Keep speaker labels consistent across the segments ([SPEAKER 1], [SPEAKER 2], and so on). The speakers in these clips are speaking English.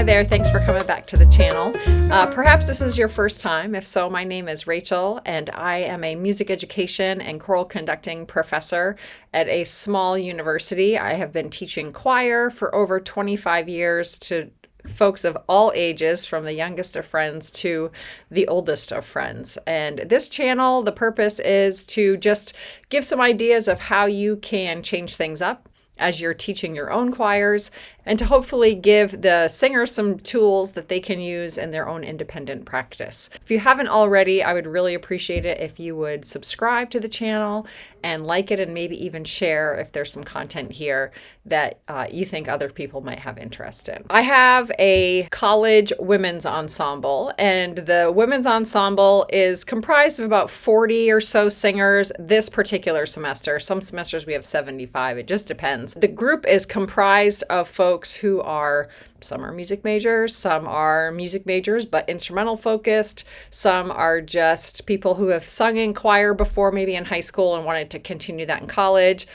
[SPEAKER 1] there, thanks for coming back to the channel. Perhaps this is your first time. If so, my name is Rachel and I am a music education and choral conducting professor at a small university. I have been teaching choir for over 25 years to folks of all ages, from the youngest of friends to the oldest of friends. And this channel, the purpose is to just give some ideas of how you can change things up as you're teaching your own choirs, and to hopefully give the singers some tools that they can use in their own independent practice. If you haven't already, I would really appreciate it if you would subscribe to the channel and like it, and maybe even share if there's some content here that you think other people might have interest in. I have a college women's ensemble, and the women's ensemble is comprised of about 40 or so singers this particular semester. Some semesters we have 75, it just depends. The group is comprised of folks who are, some are music majors, some are music majors but instrumental focused, some are just people who have sung in choir before, maybe in high school, and wanted to continue that in college.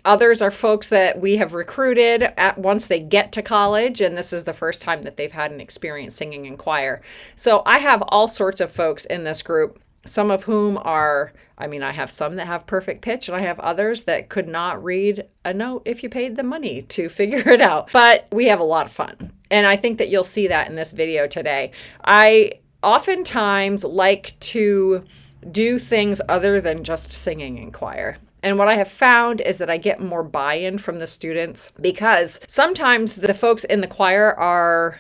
[SPEAKER 1] Others are folks that we have recruited once they get to college, and this is the first time that they've had an experience singing in choir. So I have all sorts of folks in this group, some of whom are, I have some that have perfect pitch, and I have others that could not read a note if you paid them money to figure it out. But we have a lot of fun, and I think that you'll see that in this video today. I oftentimes like to do things other than just singing in choir. And what I have found is that I get more buy-in from the students, because sometimes the folks in the choir are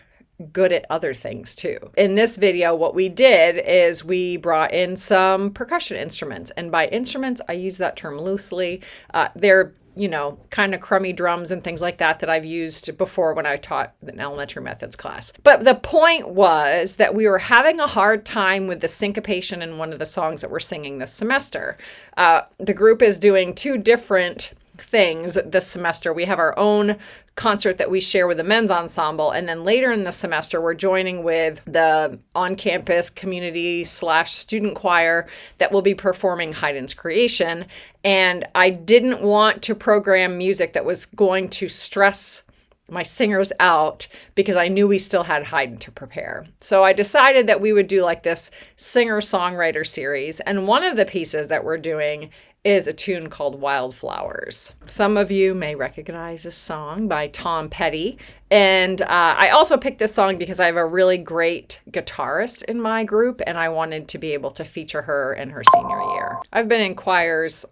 [SPEAKER 1] good at other things too. In this video, what we did is we brought in some percussion instruments. And by instruments, I use that term loosely. They're kind of crummy drums and things like that I've used before when I taught an elementary methods class. But the point was that we were having a hard time with the syncopation in one of the songs that we're singing this semester. The group is doing two different things this semester. We have our own concert that we share with the men's ensemble, and then later in the semester we're joining with the on-campus community/student choir that will be performing Haydn's Creation. And I didn't want to program music that was going to stress my singers out, because I knew we still had Haydn to prepare. So I decided that we would do like this singer-songwriter series, and one of the pieces that we're doing is a tune called Wildflowers. Some of you may recognize this song by Tom Petty. And I also picked this song because I have a really great guitarist in my group, and I wanted to be able to feature her in her senior year. I've been in choirs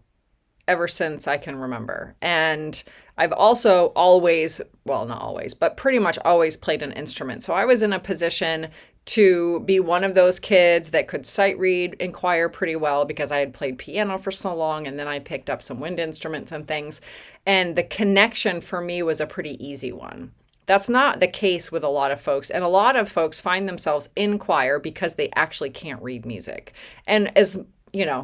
[SPEAKER 1] ever since I can remember. And I've also always, well, not always, but pretty much always played an instrument. So I was in a position to be one of those kids that could sight read in choir pretty well, because I had played piano for so long, and then I picked up some wind instruments and things. And the connection for me was a pretty easy one. That's not the case with a lot of folks. And a lot of folks find themselves in choir because they actually can't read music. And as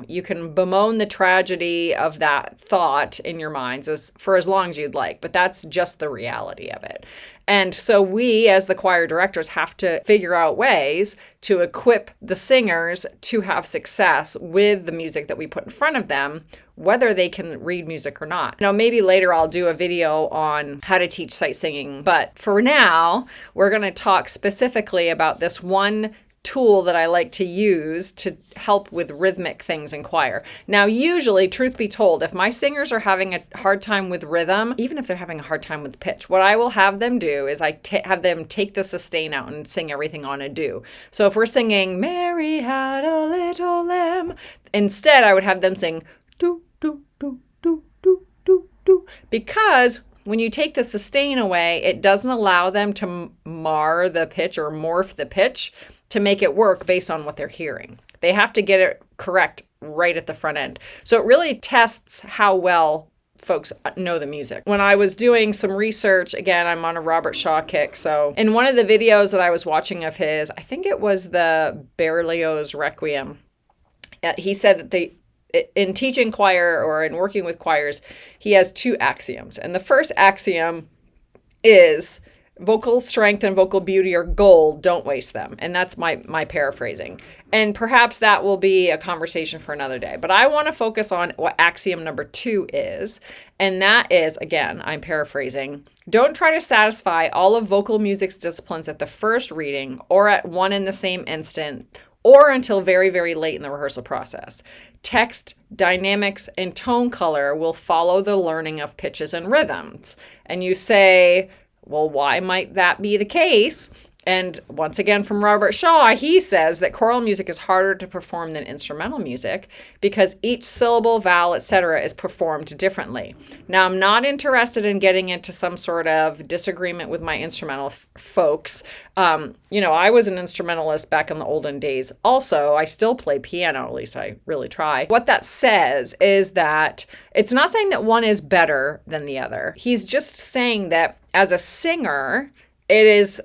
[SPEAKER 1] you can bemoan the tragedy of that thought in your minds for as long as you'd like, but that's just the reality of it. And so we, as the choir directors, have to figure out ways to equip the singers to have success with the music that we put in front of them, whether they can read music or not. Maybe later I'll do a video on how to teach sight singing, but for now, we're going to talk specifically about this one tool that I like to use to help with rhythmic things in choir. Now, usually, truth be told, if my singers are having a hard time with rhythm, even if they're having a hard time with pitch, what I will have them do is have them take the sustain out and sing everything on a do. So if we're singing, Mary had a little lamb, instead I would have them sing do, do, do, do, do, do, do, because when you take the sustain away, it doesn't allow them to mar the pitch or morph the pitch to make it work based on what they're hearing. They have to get it correct right at the front end. So it really tests how well folks know the music. When I was doing some research, again, I'm on a Robert Shaw kick. So in one of the videos that I was watching of his, I think it was the Berlioz Requiem, he said that in teaching choir or in working with choirs, he has two axioms. And the first axiom is vocal strength and vocal beauty are gold, don't waste them. And that's my paraphrasing. And perhaps that will be a conversation for another day. But I want to focus on what axiom number 2 is. And that is, again, I'm paraphrasing, don't try to satisfy all of vocal music's disciplines at the first reading or at one in the same instant or until very, very late in the rehearsal process. Text, dynamics, and tone color will follow the learning of pitches and rhythms. And you say, well, why might that be the case? And once again, from Robert Shaw, he says that choral music is harder to perform than instrumental music because each syllable, vowel, etc. is performed differently. Now, I'm not interested in getting into some sort of disagreement with my instrumental folks. I was an instrumentalist back in the olden days. Also, I still play piano, at least I really try. What that says is that it's not saying that one is better than the other. He's just saying that as a singer, it is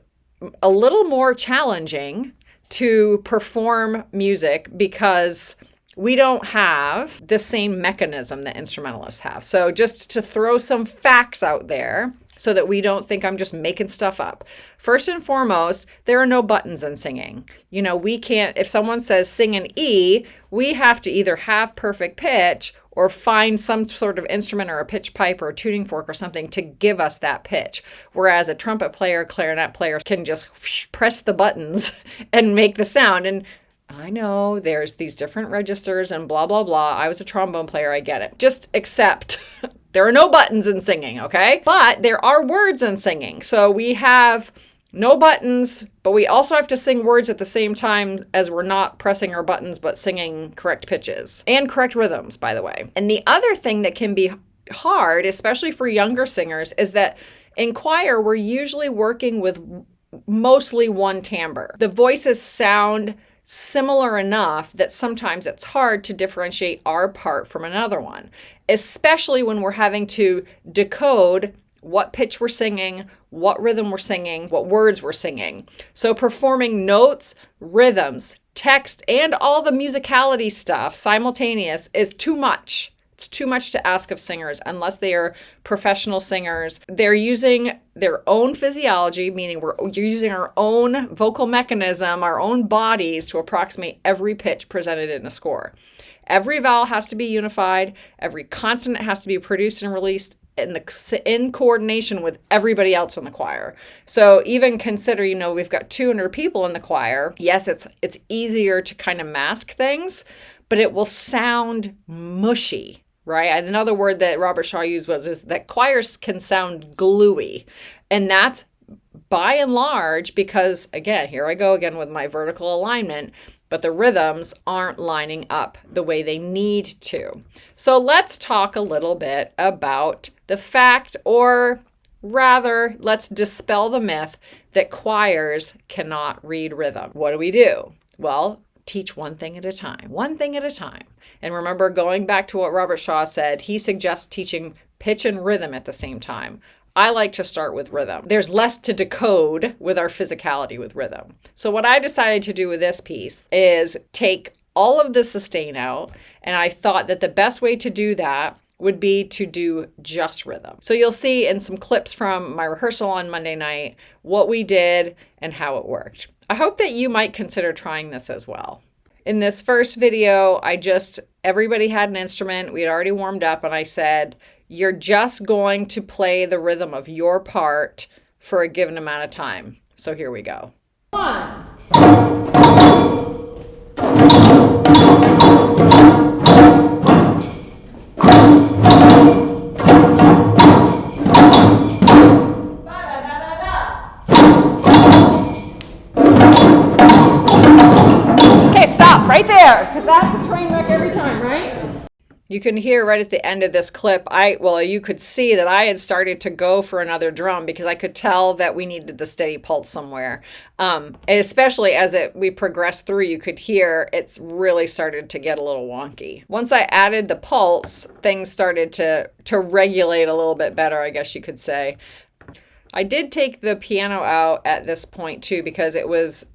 [SPEAKER 1] a little more challenging to perform music because we don't have the same mechanism that instrumentalists have. So just to throw some facts out there so that we don't think I'm just making stuff up. First and foremost, there are no buttons in singing. We can't, if someone says sing an E, we have to either have perfect pitch or find some sort of instrument or a pitch pipe or a tuning fork or something to give us that pitch. Whereas a trumpet player, clarinet player can just press the buttons and make the sound. And I know there's these different registers and blah, blah, blah. I was a trombone player. I get it. Just accept there are no buttons in singing, okay? But there are words in singing. So we have no buttons, but we also have to sing words at the same time as we're not pressing our buttons, but singing correct pitches and correct rhythms, by the way. And the other thing that can be hard, especially for younger singers, is that in choir, we're usually working with mostly one timbre. The voices sound similar enough that sometimes it's hard to differentiate our part from another one, especially when we're having to decode what pitch we're singing, what rhythm we're singing, what words we're singing. So performing notes, rhythms, text, and all the musicality stuff simultaneous is too much. It's too much to ask of singers unless they are professional singers. They're using their own physiology, meaning you're using our own vocal mechanism, our own bodies to approximate every pitch presented in a score. Every vowel has to be unified. Every consonant has to be produced and released in coordination with everybody else in the choir. So even consider, we've got 200 people in the choir. Yes, it's easier to kind of mask things, but it will sound mushy, right? Another word that Robert Shaw used is that choirs can sound gluey. And that's by and large because, again, here I go again with my vertical alignment, but the rhythms aren't lining up the way they need to. So let's talk a little bit about the fact, or rather, let's dispel the myth that choirs cannot read rhythm. What do we do? Well, teach one thing at a time. One thing at a time. And remember, going back to what Robert Shaw said, he suggests teaching pitch and rhythm at the same time. I like to start with rhythm. There's less to decode with our physicality with rhythm. So what I decided to do with this piece is take all of the sustain out, and I thought that the best way to do that would be to do just rhythm. So you'll see in some clips from my rehearsal on Monday night what we did and how it worked. I hope that you might consider trying this as well. In this first video, everybody had an instrument. We had already warmed up, and I said, you're just going to play the rhythm of your part for a given amount of time. So here we go. 1. Okay, stop right there, because that's a train wreck every time, right? You can hear right at the end of this clip, you could see that I had started to go for another drum because I could tell that we needed the steady pulse somewhere. And especially as we progressed through, you could hear it's really started to get a little wonky. Once I added the pulse, things started to regulate a little bit better, I guess you could say. I did take the piano out at this point too, because it was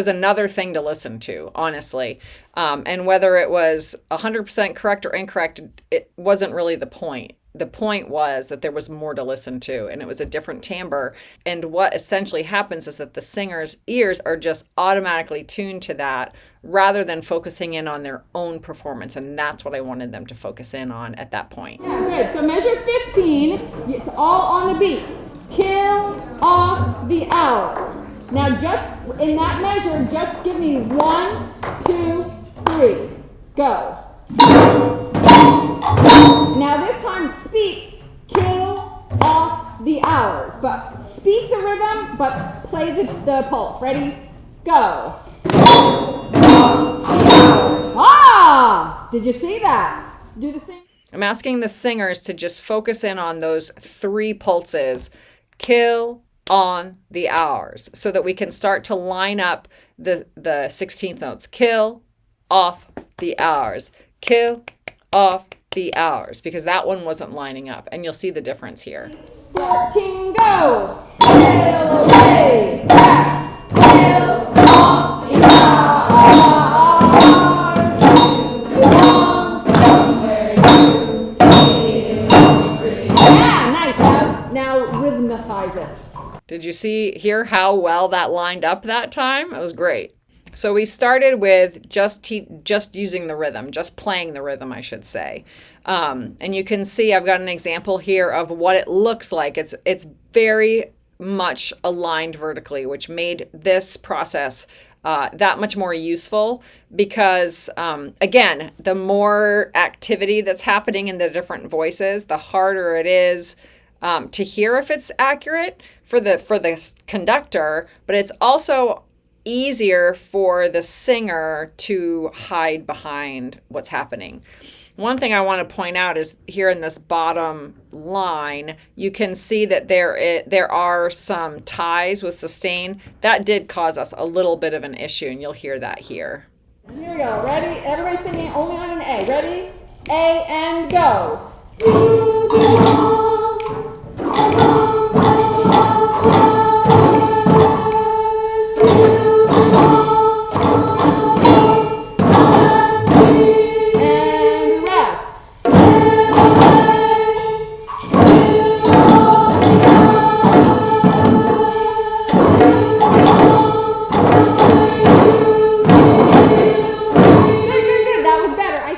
[SPEAKER 1] another thing to listen to, honestly. And whether it was 100% correct or incorrect, it wasn't really the point. the point was that there was more to listen to and it was a different timbre. And what essentially happens is that the singer's ears are just automatically tuned to that rather than focusing in on their own performance. And that's what I wanted them to focus in on at that point.
[SPEAKER 2] Yeah, good. So measure 15. It's all on the beat. Kill off the hours. Now just in that measure, just give me 1, 2, 3. Go. Now this time speak, kill off the hours. But speak the rhythm, but play the pulse. Ready? Go. Ah! Did you see that? Do the same.
[SPEAKER 1] I'm asking the singers to just focus in on those 3 pulses. Kill on the hours, so that we can start to line up the 16th notes. Kill off the hours. Kill off the hours, because that one wasn't lining up, and you'll see the difference here.
[SPEAKER 2] 14, go! Sail away, fast, kill off the hours. Yeah, nice. Now rhythmifies it.
[SPEAKER 1] Did you hear how well that lined up that time? It was great. So we started with just using the rhythm, just playing the rhythm, I should say. And you can see I've got an example here of what it looks like. It's very much aligned vertically, which made this process that much more useful because, again, the more activity that's happening in the different voices, the harder it is to hear if it's accurate for the conductor, but it's also easier for the singer to hide behind what's happening. One thing I want to point out is here in this bottom line, you can see that there are some ties with sustain. That did cause us a little bit of an issue, and you'll hear that here.
[SPEAKER 2] Here we go. Ready? Everybody singing only on an A. Ready? A and go.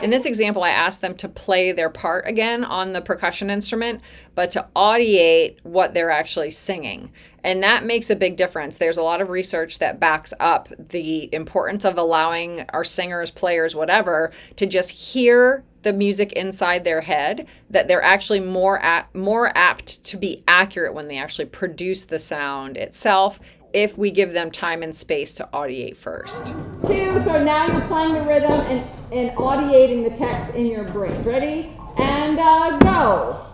[SPEAKER 1] In this example, I asked them to play their part again on the percussion instrument, but to audiate what they're actually singing. And that makes a big difference. There's a lot of research that backs up the importance of allowing our singers, players, whatever, to just hear the music inside their head, that they're actually more apt to be accurate when they actually produce the sound itself, if we give them time and space to audiate first.
[SPEAKER 2] 2, so now you're playing the rhythm and audiating the text in your brains. Ready? And go.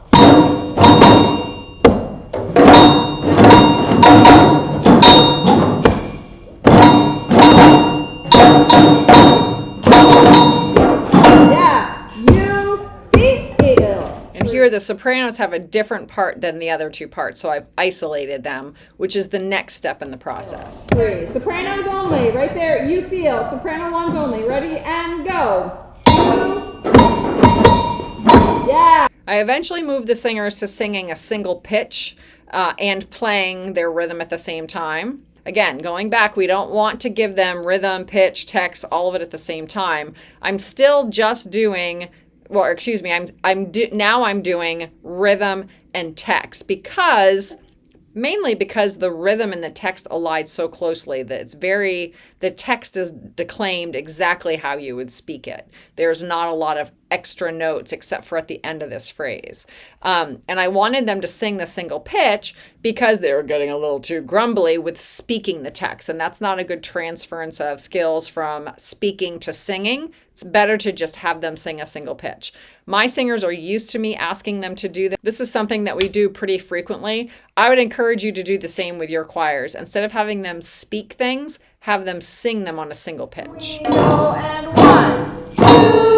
[SPEAKER 2] Yeah, you feel.
[SPEAKER 1] And here the sopranos have a different part than the other 2 parts, so I've isolated them, which is the next step in the process.
[SPEAKER 2] 3, sopranos only, right there, you feel. Soprano ones only, ready, and go. Yeah.
[SPEAKER 1] I eventually moved the singers to singing a single pitch and playing their rhythm at the same time. Again, going back, we don't want to give them rhythm, pitch, text, all of it at the same time. I'm still just doing... Well, excuse me, I'm doing rhythm and text mainly because the rhythm and the text allied so closely that the text is declaimed exactly how you would speak it. There's not a lot of extra notes except for at the end of this phrase. And I wanted them to sing the single pitch because they were getting a little too grumbly with speaking the text. And that's not a good transference of skills from speaking to singing. It's better to just have them sing a single pitch. My singers are used to me asking them to do this. This is something that we do pretty frequently. I would encourage you to do the same with your choirs. Instead of having them speak things, have them sing them on a single pitch.
[SPEAKER 2] And 1, 2,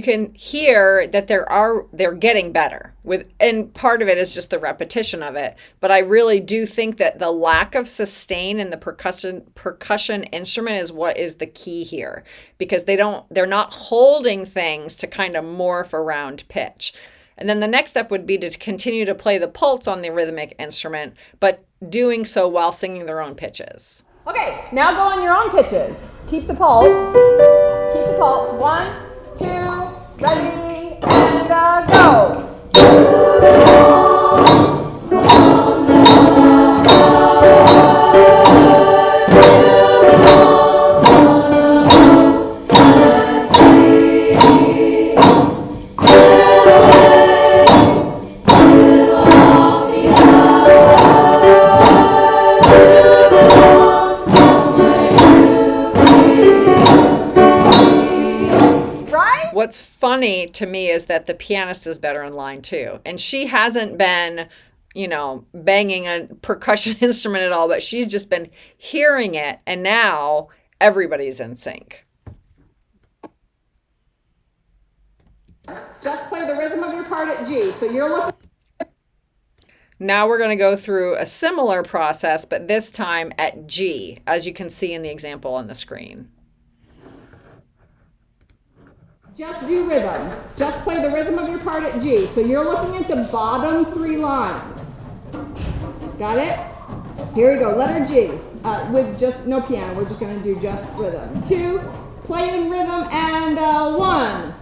[SPEAKER 1] can hear that they're getting better with, and part of it is just the repetition of it. But I really do think that the lack of sustain in the percussion instrument is what is the key here, because they're not holding things to kind of morph around pitch. And then the next step would be to continue to play the pulse on the rhythmic instrument, but doing so while singing their own pitches.
[SPEAKER 2] Okay, now go on your own pitches. Keep the pulse. Keep the pulse. 1, 2, ready, and go.
[SPEAKER 1] What's funny to me is that the pianist is better in line too. And she hasn't been, banging a percussion instrument at all, but she's just been hearing it. And now everybody's in sync.
[SPEAKER 2] Just play the rhythm of your part at G. So you're looking.
[SPEAKER 1] Now we're going to go through a similar process, but this time at G, as you can see in the example on the screen.
[SPEAKER 2] Just do rhythm. Just play the rhythm of your part at G. So you're looking at the bottom 3 lines. Got it? Here we go. Letter G. With just no piano. We're just going to do just rhythm. 2, playing rhythm, and 1.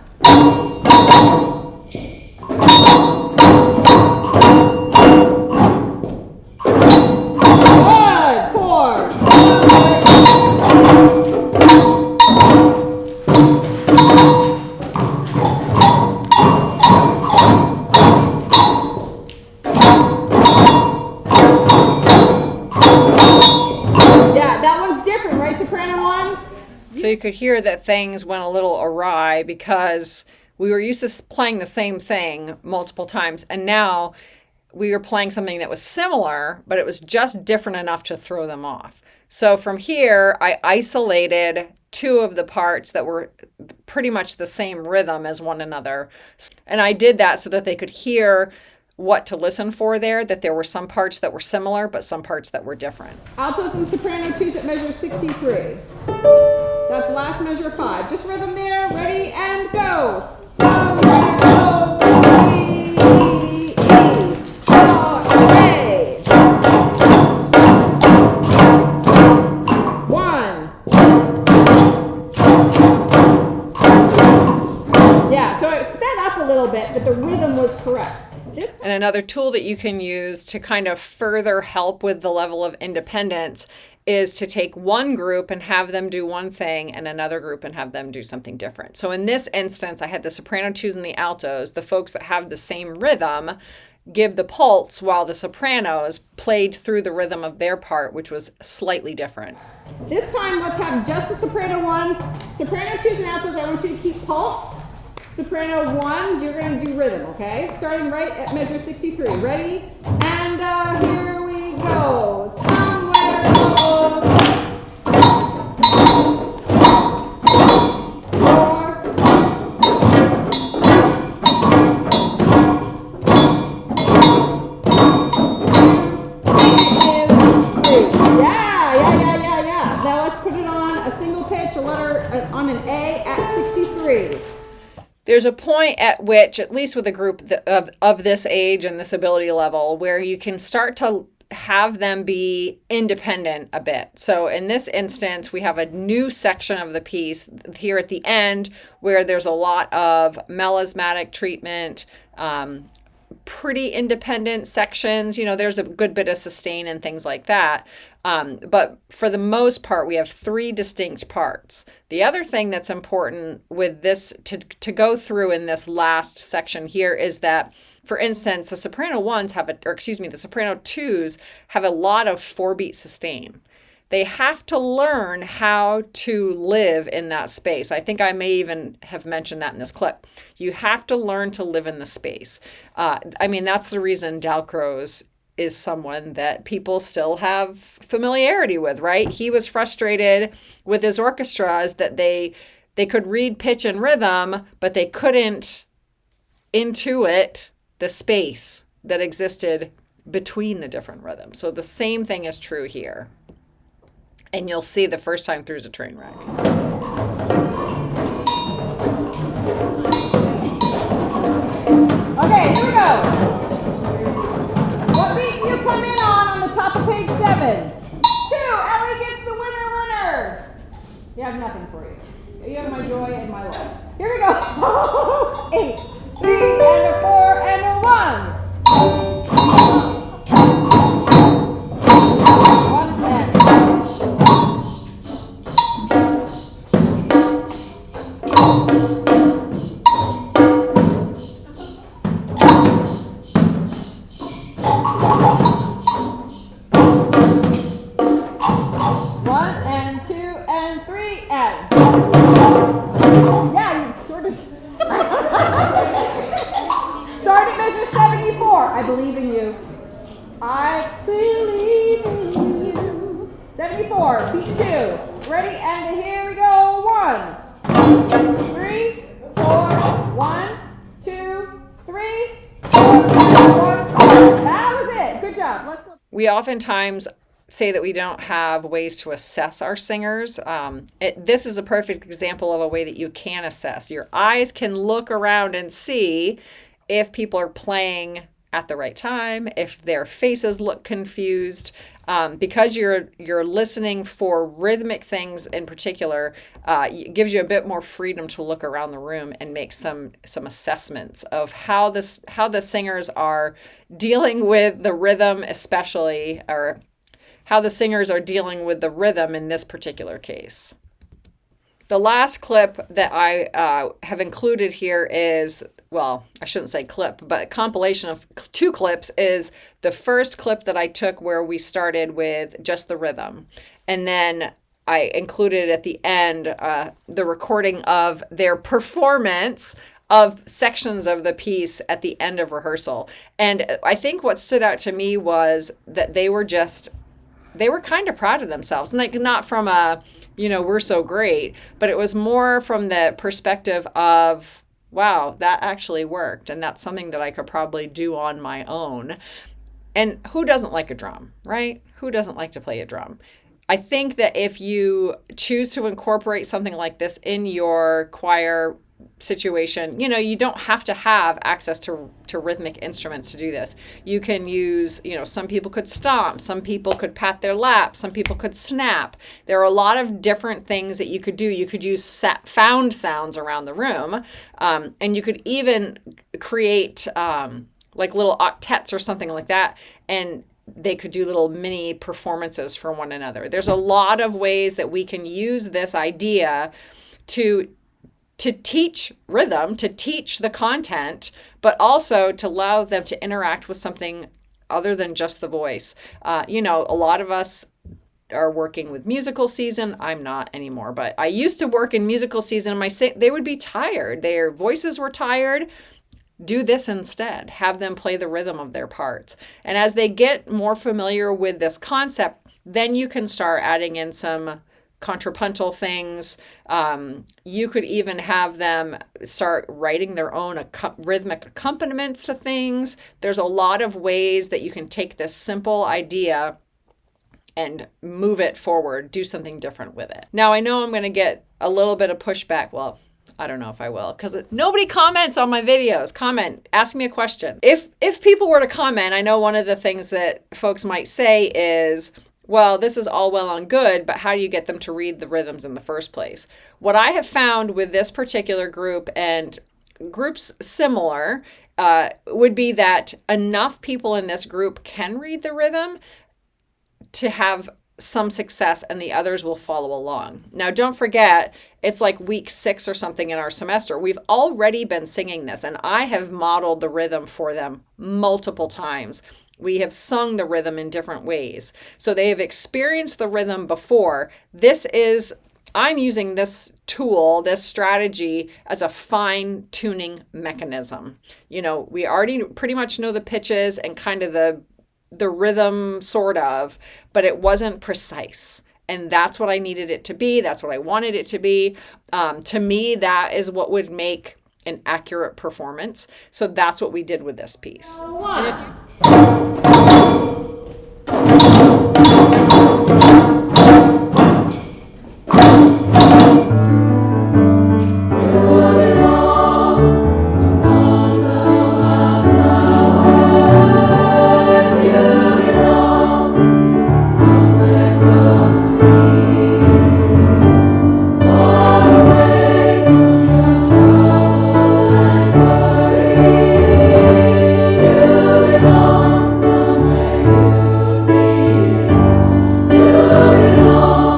[SPEAKER 2] Good. 4.
[SPEAKER 1] So you could hear that things went a little awry because we were used to playing the same thing multiple times, and now we were playing something that was similar, but it was just different enough to throw them off. So from here, I isolated 2 of the parts that were pretty much the same rhythm as one another. And I did that so that they could hear what to listen for there, that there were some parts that were similar, but some parts that were different.
[SPEAKER 2] Altos and soprano 2s at measure 63. That's last measure 5. Just rhythm there. Ready, and go. Somewhere over E, E, A. 1. Yeah, so it sped up a little bit, but the rhythm was correct.
[SPEAKER 1] And another tool that you can use to kind of further help with the level of independence is to take one group and have them do one thing and another group and have them do something different. So in this instance, I had the soprano 2s and the altos, the folks that have the same rhythm, give the pulse while the sopranos played through the rhythm of their part, which was slightly different.
[SPEAKER 2] This time, let's have just the soprano 1s. Soprano 2s and altos, I want you to keep pulse. Soprano 1s, you're going to do rhythm, okay? Starting right at measure 63. Ready? And here we go. Somewhere close. 4. 3. Yeah. Now let's put it on a single pitch, a letter on an A at 63.
[SPEAKER 1] There's a point at which, at least with a group of this age and this ability level, where you can start to have them be independent a bit. So in this instance, we have a new section of the piece here at the end where there's a lot of melismatic treatment, pretty independent sections. There's a good bit of sustain and things like that. But for the most part, we have 3 distinct parts. The other thing that's important with this to go through in this last section here is that, for instance, the soprano 1s the soprano 2s have a lot of 4-beat sustain. They have to learn how to live in that space. I think I may even have mentioned that in this clip. You have to learn to live in the space. That's the reason Dalcroze is someone that people still have familiarity with, right? He was frustrated with his orchestras that they They could read pitch and rhythm, but they couldn't intuit the space that existed between the different rhythms. So the same thing is true here. And you'll see the first time through is a train wreck.
[SPEAKER 2] Okay, here we go. What beat do you come in on the top of page 7? 2. Ellie gets the winner. You have nothing for you. You have my joy and my love. Here we go. 8. 3 and a 4 and a 1. 1 and 1 and 2 and 3 and. Yeah, you sort of. Start at measure 74. I believe in you. I believe in you. 74. Beat 2. Ready? And here we go. 1, 3, 4. 1, 2, 3. 4, 1. That was it. Good job. Let's go.
[SPEAKER 1] We oftentimes say that we don't have ways to assess our singers. This is a perfect example of a way that you can assess. Your eyes can look around and see if people are playing at the right time, if their faces look confused. Because you're listening for rhythmic things in particular, it gives you a bit more freedom to look around the room and make some assessments of how the singers are dealing with the rhythm, especially, or how the singers are dealing with the rhythm in this particular case. The last clip that I have included here is, well, I shouldn't say clip, but a compilation of 2 clips is the first clip that I took where we started with just the rhythm. And then I included at the end the recording of their performance of sections of the piece at the end of rehearsal. And I think what stood out to me was that they were kind of proud of themselves. And like, not from a, we're so great, but it was more from the perspective of, wow, that actually worked. And that's something that I could probably do on my own. And who doesn't like a drum, right? Who doesn't like to play a drum? I think that if you choose to incorporate something like this in your choir situation, you don't have to have access to rhythmic instruments to do this. You can use, some people could stomp, some people could pat their lap, some people could snap. There are a lot of different things that you could do. You could use found sounds around the room, and you could even create like little octets or something like that, and they could do little mini performances for one another. There's a lot of ways that we can use this idea to teach rhythm, to teach the content, but also to allow them to interact with something other than just the voice. A lot of us are working with musical season. I'm not anymore, but I used to work in musical season, and they would be tired. Their voices were tired. Do this instead. Have them play the rhythm of their parts. And as they get more familiar with this concept, then you can start adding in some contrapuntal things. You could even have them start writing their own rhythmic accompaniments to things. There's a lot of ways that you can take this simple idea and move it forward, do something different with it. Now, I know I'm going to get a little bit of pushback. Well, I don't know if I will, because nobody comments on my videos. Comment, ask me a question. If people were to comment, I know one of the things that folks might say is, well, this is all well and good, but how do you get them to read the rhythms in the first place? What I have found with this particular group and groups similar would be that enough people in this group can read the rhythm to have some success, and the others will follow along. Now, don't forget, it's like week 6 or something in our semester. We've already been singing this, and I have modeled the rhythm for them multiple times. We have sung the rhythm in different ways. So they have experienced the rhythm before. I'm using this tool, this strategy, as a fine-tuning mechanism. We already pretty much know the pitches and kind of the rhythm, sort of, but it wasn't precise. And that's what I needed it to be. That's what I wanted it to be. To me, that is what would make an accurate performance. So that's what we did with this piece.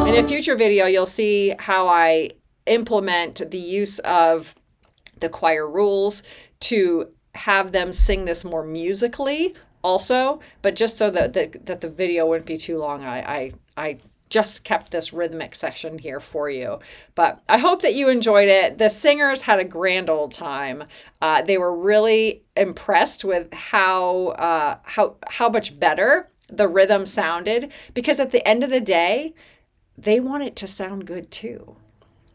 [SPEAKER 1] And if future video, you'll see how I implement the use of the choir rules to have them sing this more musically also, but just so that the video wouldn't be too long, I just kept this rhythmic section here for you. But I hope that you enjoyed it. The singers had a grand old time. They were really impressed with how much better the rhythm sounded, because at the end of the day, they want it to sound good too.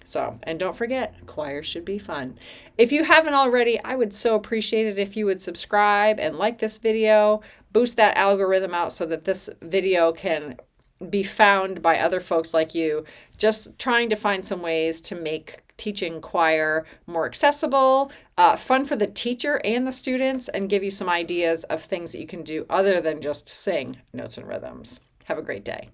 [SPEAKER 1] So, and don't forget, choir should be fun. If you haven't already, I would so appreciate it if you would subscribe and like this video, boost that algorithm out so that this video can be found by other folks like you, just trying to find some ways to make teaching choir more accessible, fun for the teacher and the students, and give you some ideas of things that you can do other than just sing notes and rhythms. Have a great day.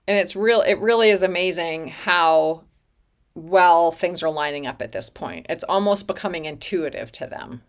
[SPEAKER 1] And it really is amazing how well things are lining up at this point. It's almost becoming intuitive to them.